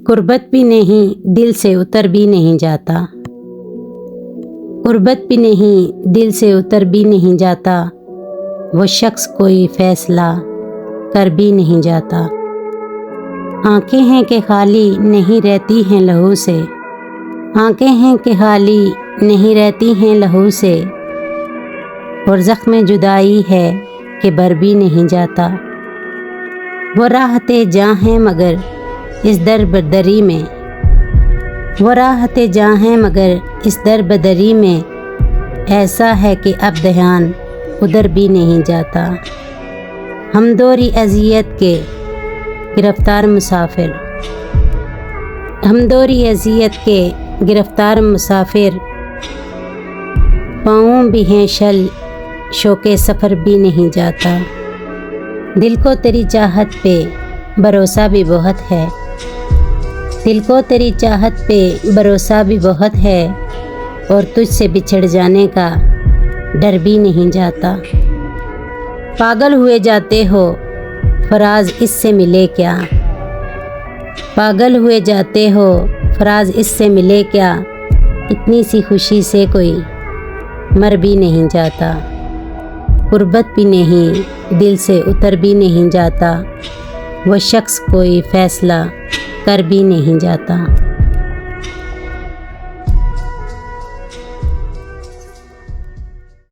गुर्बत भी नहीं, दिल से उतर भी नहीं जाता। गुर्बत भी नहीं, दिल से उतर भी नहीं जाता। वो शख्स कोई फैसला कर भी नहीं जाता। आंखें हैं कि खाली नहीं रहती हैं लहू से। आंखें हैं कि खाली नहीं रहती हैं लहू से। और ज़ख्म जुदाई है कि भर भी नहीं जाता। वो राहते जहाँ हैं मगर इस दर बदरी में। वो राहते जहाँ हैं मगर इस दर बदरी में। ऐसा है कि अब ध्यान उधर भी नहीं जाता। हम दोरी अज़ियत के गिरफ्तार मुसाफिर। हम दोरी अज़ियत के गिरफ्तार मुसाफिर। पाँव भी हैं शल शौके सफ़र भी नहीं जाता। दिल को तेरी चाहत पे भरोसा भी बहुत है। दिल को तेरी चाहत पे भरोसा भी बहुत है। और तुझसे बिछड़ जाने का डर भी नहीं जाता। पागल हुए जाते हो फराज इससे मिले क्या। पागल हुए जाते हो फराज इससे मिले क्या। इतनी सी खुशी से कोई मर भी नहीं जाता। गुर्बत भी नहीं, दिल से उतर भी नहीं जाता। वो शख्स कोई फैसला कर भी नहीं जाता।